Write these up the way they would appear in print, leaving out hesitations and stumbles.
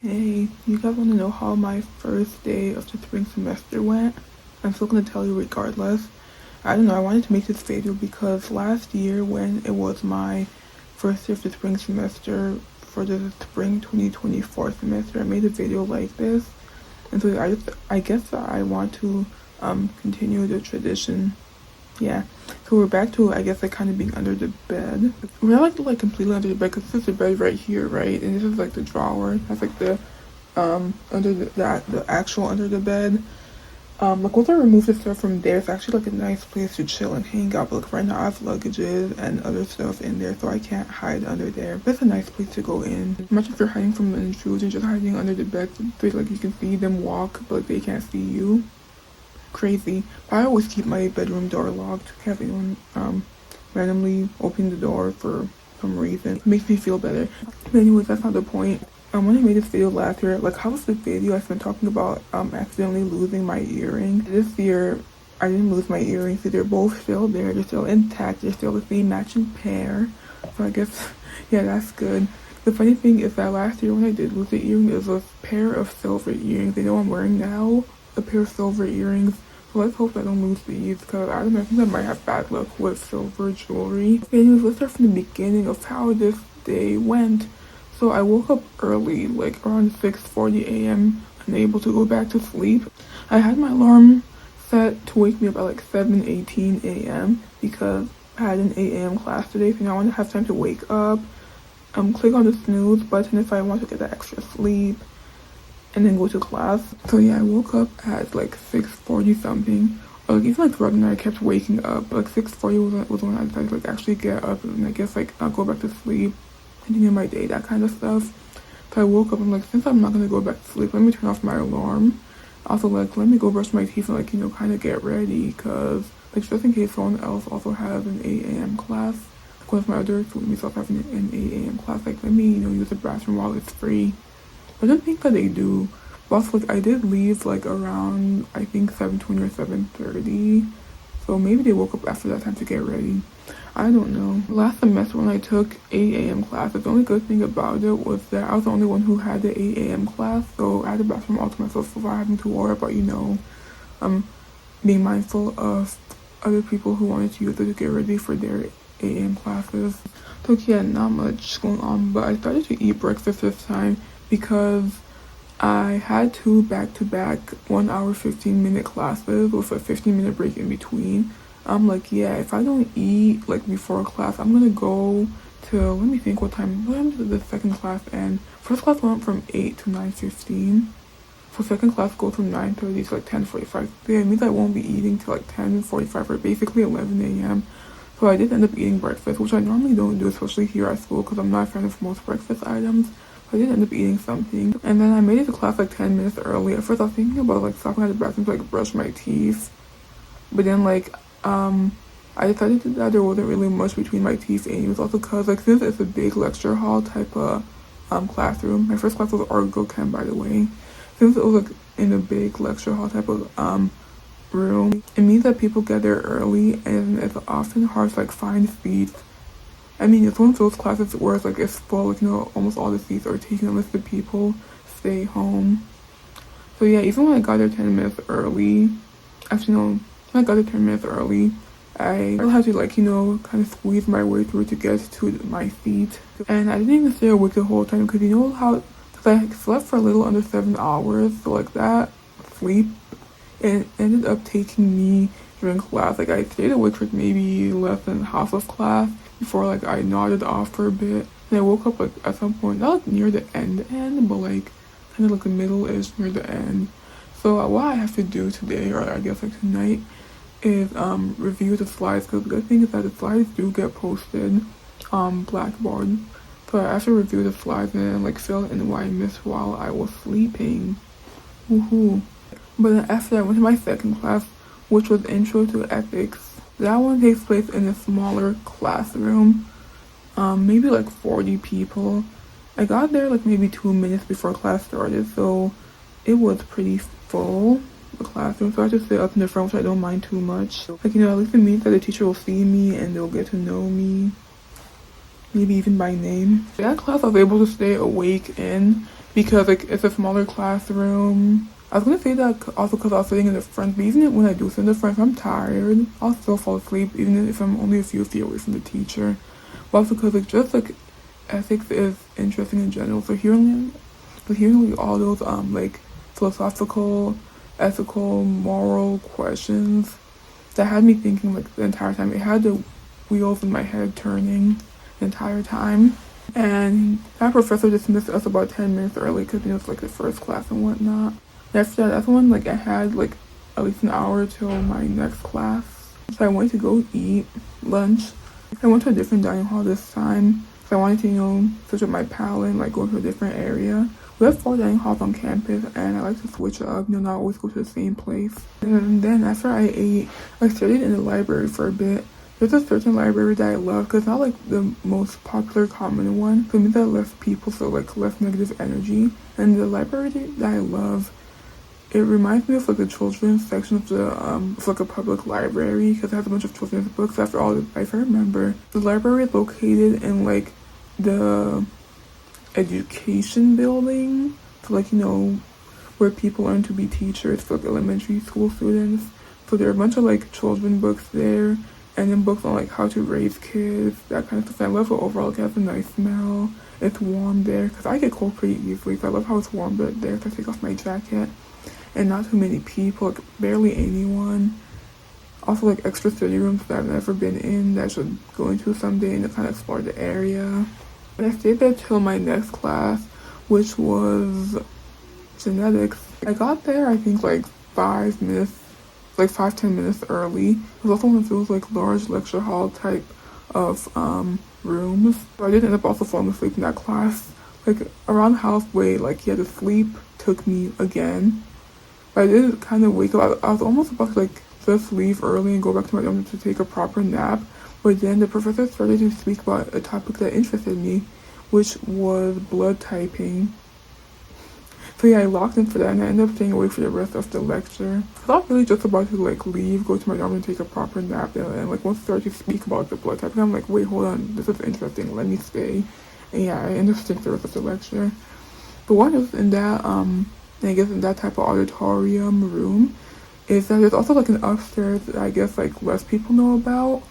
Hey, you guys want to know how my first day of the spring semester went? I'm still going to tell you regardless. I don't know, I wanted to make this video because last year when it was my first day of the spring semester for the spring 2024 semester, I made a video like this. And so I guess that I want to continue the tradition. Yeah, so we're back to, I guess, like kind of being under the bed. We're not like completely under the bed because this is the bed right here, right? And this is like the drawer. That's like the under the actual under the bed. Like once I remove the stuff from there, it's actually like a nice place to chill and hang out. But like right now I have luggages and other stuff in there, so I can't hide under there. But it's a nice place to go in. Much if you're hiding from an intruder, just hiding under the bed, so like you can see them walk, but they can't see you. Crazy. I always keep my bedroom door locked. Have anyone randomly open the door for some reason. It makes me feel better. But anyways, that's not the point. When I made this video last year, like how was the video I've been talking about accidentally losing my earring. This year I didn't lose my earrings, so they're both still there, they're still intact, they're still the same matching pair. So I guess yeah, that's good. The funny thing is that last year when I did lose the earring, it was a pair of silver earrings. They know I'm wearing now, a pair of silver earrings. So let's hope I don't lose these, because I don't know, I think I might have bad luck with silver jewelry. Anyways, let's start from the beginning of how this day went. So I woke up early, like around 6:40 a.m. unable to go back to sleep. I had my alarm set to wake me up at like 7:18 a.m. because I had an 8 a.m. class today, so now I want to have time to wake up, click on the snooze button if I want to get that extra sleep, and then go to class. So yeah, I woke up at like 6:40 something. Or like even like throughout the night I kept waking up. Like 6:40 was when I decided to like actually get up and I guess like not go back to sleep, continue my day, that kind of stuff. So I woke up and like, since I'm not gonna go back to sleep, let me turn off my alarm. Also like, let me go brush my teeth and like, you know, kind of get ready, because like just in case someone else also has an 8 a.m. class. Like one of my other students also having an 8 a.m. class, like let me, you know, use the bathroom while it's free. I don't think that they do. But also, like, I did leave like around, I think 7:20 or 7:30. So maybe they woke up after that time to get ready. I don't know. Last semester when I took 8 a.m. class, the only good thing about it was that I was the only one who had the 8 a.m. class. So I had the bathroom all to myself without having to worry about, you know, being mindful of other people who wanted to use it to get ready for their 8 a.m. classes. So yeah, not much going on, but I started to eat breakfast this time because I had two back-to-back 1 hour 15-minute classes with a 15-minute break in between. I'm like, yeah, if I don't eat like before class, I'm gonna go to, let me think what time did the second class end. First class went from 8 to 9:15. So second class goes from 9:30 to like 10:45. So yeah, it means I won't be eating till like 10:45 or basically 11 a.m. So I did end up eating breakfast, which I normally don't do, especially here at school, because I'm not a fan of most breakfast items. I did end up eating something, and then I made it to class like 10 minutes early. At first I was thinking about like stopping at the bathroom to like brush my teeth, but then like I decided that there wasn't really much between my teeth, and it was also because like since it's a big lecture hall type of classroom. My first class was Argo Chem, by the way. Since it was like in a big lecture hall type of room, it means that people get there early, and it's often hard to like find seats. I mean, it's one of those classes where it's like it's full, like, you know, almost all the seats are taken unless the people stay home. So yeah, even when I got there 10 minutes early, actually no, when I got there 10 minutes early, I had to like, you know, kind of squeeze my way through to get to my seat. And I didn't even stay awake the whole time, because you know how, because I slept for a little under 7 hours, so like that sleep, it ended up taking me during class. Like I stayed awake for maybe less than half of class before like I nodded off for a bit, and I woke up like at some point, not like near the end, but like kind of like the middle-ish near the end. So what I have to do today, or I guess like tonight, is review the slides, because the good thing is that the slides do get posted on Blackboard. So I have to review the slides and then like fill in what I missed while I was sleeping. Woohoo. But then after that, I went to my second class, which was Intro to Ethics. That one takes place in a smaller classroom, maybe like 40 people. I got there like maybe 2 minutes before class started, so it was pretty full, the classroom. So I just sit up in the front, which I don't mind too much. Like, you know, at least it means that the teacher will see me and they'll get to know me, maybe even by name. That class I was able to stay awake in, because like it's a smaller classroom. I was gonna say that also because I was sitting in the front, but even when I do sit in the front, if I'm tired, I'll still fall asleep even if I'm only a few feet away from the teacher. But also because like just like ethics is interesting in general. So hearing like all those like philosophical, ethical, moral questions that had me thinking like the entire time. It had the wheels in my head turning the entire time. And that professor dismissed us about 10 minutes early because it was like the first class and whatnot. After that, that's when like I had like at least an hour till my next class. So I went to go eat lunch. I went to a different dining hall this time. So I wanted to, switch up my palette and like go to a different area. We have 4 dining halls on campus and I like to switch it up, not always go to the same place. And then after I ate, I studied in the library for a bit. There's a certain library that I love because it's not like the most popular common one. So it means that less people, so like less negative energy. And the library that I love, it reminds me of like the children's section of the of like a public library because it has a bunch of children's books. After all, if I remember, the library is located in like the education building, so like where people learn to be teachers for like elementary school students. So there are a bunch of like children books there, and then books on like how to raise kids, that kind of stuff. And I love it overall. Like, it has a nice smell. It's warm there because I get cold pretty easily, so I love how it's warm there. So I take off my jacket, and not too many people, like barely anyone. Also like extra study rooms that I've never been in that I should go into someday and to kind of explore the area. And I stayed there till my next class, which was genetics. I got there I think like 5-10 minutes early. It was also one of those like large lecture hall type of rooms. So I did end up also falling asleep in that class. Like around halfway, like the sleep took me again. But I did kind of wake up. I was almost about to like just leave early and go back to my dorm to take a proper nap. But then the professor started to speak about a topic that interested me, which was blood typing. So yeah, I locked in for that and I ended up staying awake for the rest of the lecture. I thought really just about to like leave, go to my dorm and take a proper nap, and like once they started to speak about the blood typing, I'm like, wait, hold on, this is interesting, let me stay. And yeah, I ended up staying for the rest of the lecture. But what is in that I guess in that type of auditorium room is that there's also like an upstairs that I guess like less people know about.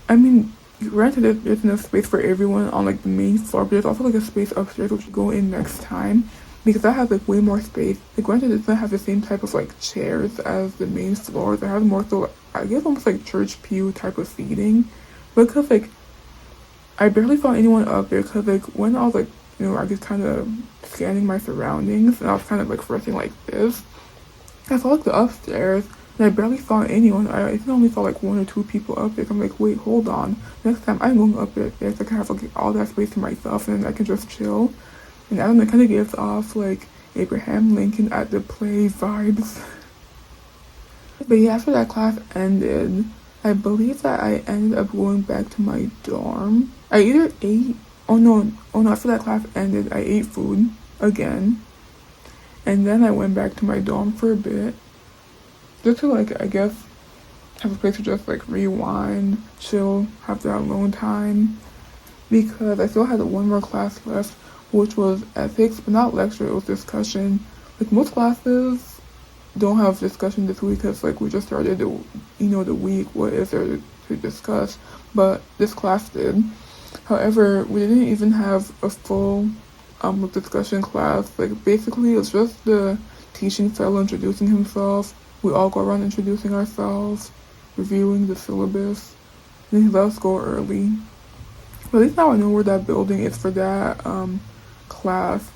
I mean, granted there's enough space for everyone on like the main floor, but there's also like a space upstairs which we go in next time because that has like way more space. Like granted it doesn't have the same type of like chairs as the main floor. It has more so I guess almost like church pew type of seating. Because like I barely saw anyone up there because like when I was like I just kind of scanning my surroundings and I was kind of like resting like this, I saw like the upstairs and I barely saw anyone. I think I only saw like 1 or 2 people up there. So I'm like, wait, hold on. Next time I'm going up there so I can have like all that space to myself and then I can just chill. And I don't know, it kind of gives off like Abraham Lincoln at the play vibes. But yeah, after that class ended, I believe that I ended up going back to my dorm. I either ate after that class ended, I ate food again. And then I went back to my dorm for a bit. Just to like, I guess, have a place to just like rewind, chill, have that alone time. Because I still had 1 more class left, which was ethics, but not lecture, it was discussion. Like most classes don't have discussion this week because like we just started the week, what is there to discuss, but this class did. However, we didn't even have a full discussion class. Like basically it was just the teaching fellow introducing himself. We all go around introducing ourselves, reviewing the syllabus, and he let us go early. But at least now I know where that building is for that class,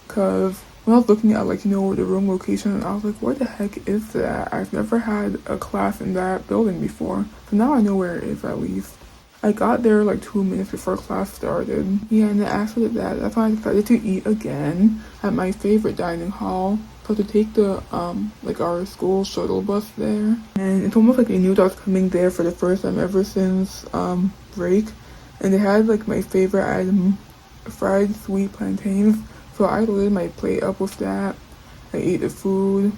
because when I was looking at like the room location, I was like, where the heck is that? I've never had a class in that building before, so now I know where it is at least. I got there like 2 minutes before class started. Yeah, and then after that, that's when I decided to eat again at my favorite dining hall. So to take the like our school shuttle bus there, and it's almost like they knew that I was coming there for the first time ever since break. And they had like my favorite item, fried sweet plantains. So I loaded my plate up with that. I ate the food,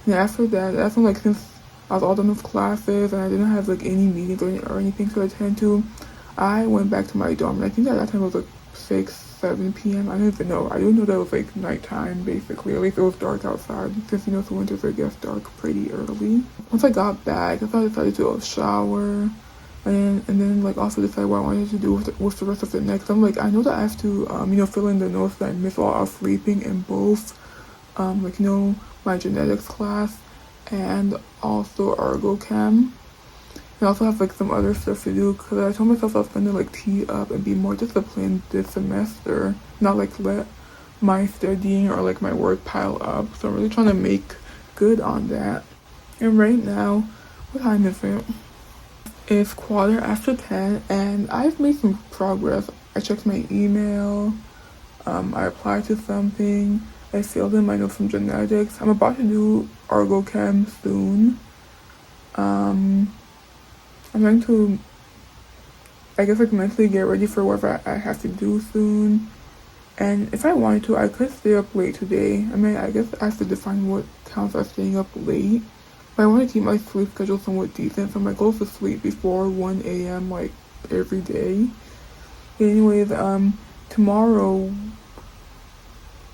and after that, that's when like since I was all done with classes and I didn't have like any meetings or anything to attend to, I went back to my dorm. And I think at that time it was like 6 7 p.m. I don't even know. I didn't know that it was like nighttime basically. At least it was dark outside because you know the winters I guess dark pretty early. Once I got back, I thought I decided to go shower and then like also decide what I wanted to do with the rest of the night. Cause I'm like, I know that I have to fill in the notes that I missed while I was sleeping in both my genetics class and also Ergochem. I also have like some other stuff to do because I told myself I was gonna like tee up and be more disciplined this semester, not like let my studying or like my work pile up. So I'm really trying to make good on that. And right now, what time is it? It's 10:15 and I've made some progress. I checked my email, I applied to something, I filled in my notes from genetics. I'm about to do Ergochem soon. I'm going to, I guess, like mentally get ready for whatever I have to do soon. And if I wanted to, I could stay up late today. I mean, I guess I have to define what counts as staying up late. But I want to keep my sleep schedule somewhat decent, so my goal is to sleep before 1 a.m. like every day. Anyways, tomorrow,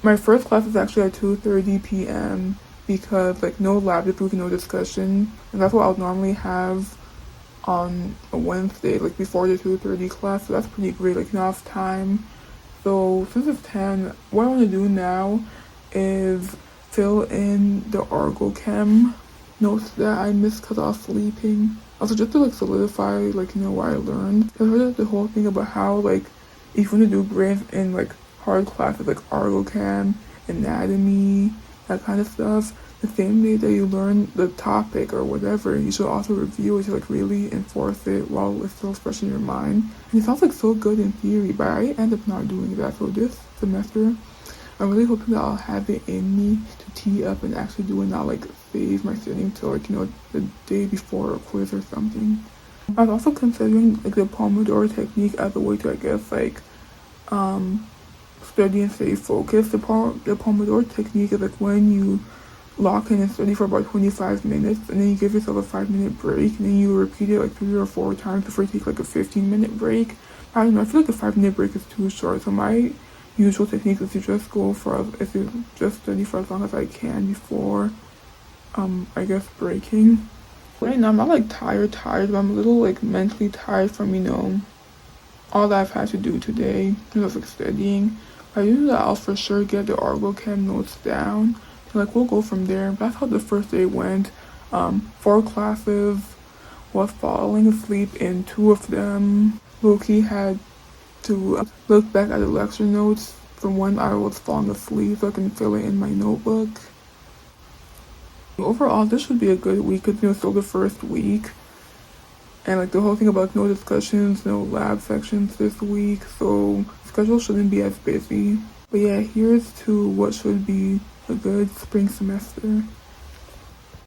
my first class is actually at 2:30 p.m. because like no lab this week, no discussion, and that's what I'll normally have on a Wednesday, like before the 2:30 class. So that's pretty great, like enough time. So since it's 10, what I want to do now is fill in the Ergochem notes that I missed because I was sleeping. Also just to like solidify like what I learned. I heard the whole thing about how like if you want to do grades in like hard classes like Ergochem, anatomy, that kind of stuff, the same day that you learn the topic or whatever, you should also review it to like really enforce it while it's still fresh in your mind. And it sounds like so good in theory, but I end up not doing that. So this semester, I'm really hoping that I'll have it in me to tee up and actually do it, not like save my studying till like the day before a quiz or something. I was also considering like the Pomodoro technique as a way to, I guess, like study and stay focused. The Pomodoro technique is like when you lock in and study for about 25 minutes and then you give yourself a 5-minute break and then you repeat it like 3 or 4 times before you take like a 15-minute break. I don't know, I feel like the 5-minute break is too short, so my usual technique is to just study for as long as I can before I guess breaking. Right now I'm not like tired, but I'm a little like mentally tired from all that I've had to do today because of like studying. I knew that I'll for sure get the Ergochem notes down. Like we'll go from there. That's how the first day went. 4 classes, was falling asleep in 2 of them. Loki had to look back at the lecture notes from when I was falling asleep so I can fill it in my notebook. Overall, this should be a good week because it's still the first week. And like the whole thing about no discussions, no lab sections this week, so schedule shouldn't be as busy. But yeah, here's to what should be a good spring semester.